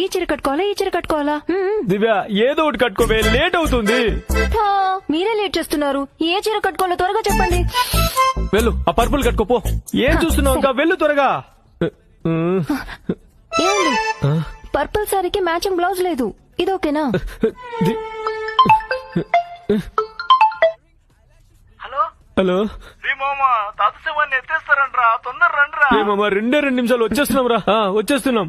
ఈ చీర కట్టుకోవాలా దివ్య ఏదో ఒకటి కట్టుకోవే, లేట్ అవుతుంది. మీరే లేట్ చేస్తున్నారు. ఏ చీర కట్టుకోవాలో త్వరగా చెప్పండి. వెళ్ళు, ఆ పర్పుల్ కట్టుకోపో. ఏం చూస్తున్నావు ఇంకా, వెళ్ళు త్వరగా. ఏమండి, పర్పుల్ సారీకి మ్యాచింగ్ బ్లౌజ్ లేదు, ఇది ఓకేనా? హలో తాత శవాన్ని ఎత్తేస్తారంట్రా, తొందర రండ్రా. ఏమమ్మా, 2 నిమిషాలు వచ్చేస్తున్నాం రా. వచ్చేస్తున్నాం.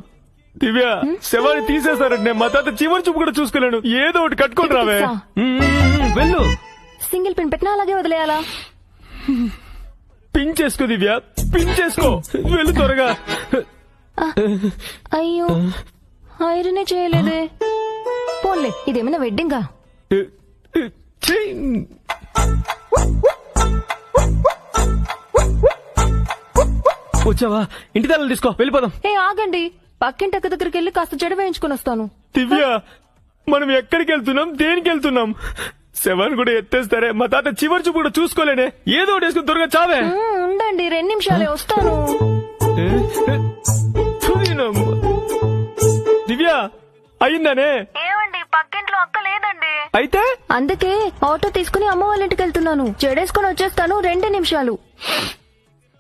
దివ్య, శవాన్ని తీసేస్తారంటే మా తాత చివరి చూపు కూడా చూసుకోలేను. ఏదో ఒకటి కట్టుకొని రావే. వెళ్ళు. సింగిల్ పిన్ పెట్టినా అలాగే వదిలేయాలా? పిన్ చేసుకో దివ్య, పిన్ చేసుకో. వెళ్ళు త్వరగా. అయ్యో, ఐరనే చేయలేదే. పోన్లే, ఇదేమైనా వెడ్డింగా? వచ్చావా? ఇంటి తల్లి తీసుకో, వెళ్ళిపోదాం. ఆగండి, పక్కింటి అక్క దగ్గరికి వెళ్ళి కాస్త జడ వేయించుకుని వస్తాను. దివ్య, మనం ఎక్కడికి వెళ్తున్నాం, దేనికి వెళ్తున్నాం? శవాన్ని కూడా ఎత్తేస్తారే, మా తాత చివరి చూపు కూడా చూసుకోలేనే. ఏదో ఒకటి వేసుకుని త్వరగా చావే. ఉండండి, 2 నిమిషాలే, వస్తాను. దివ్య, అయిందనే? ఏమండి, పక్కింట్లో అక్క లేదండి. అయితే అందుకే ఆటో తీసుకుని అమ్మ వాళ్ళ ఇంటికి వెళ్తున్నాను. జడేసుకుని వచ్చేస్తాను, 2 నిమిషాలు.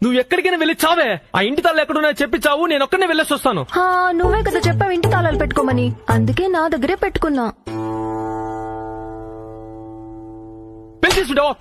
నువ్వు ఎక్కడికైనా వెళ్ళి చావే. ఆ ఇంటి తాళ్ళు ఎక్కడున్నా చెప్పి చావు, నేను ఒక్కనే వెళ్ళేసి వస్తాను. నువ్వే కదా చెప్పావు ఇంటి తాళాలు పెట్టుకోమని, అందుకే నా దగ్గరే పెట్టుకున్నా. పెళ్లి చేసుకుంటావా?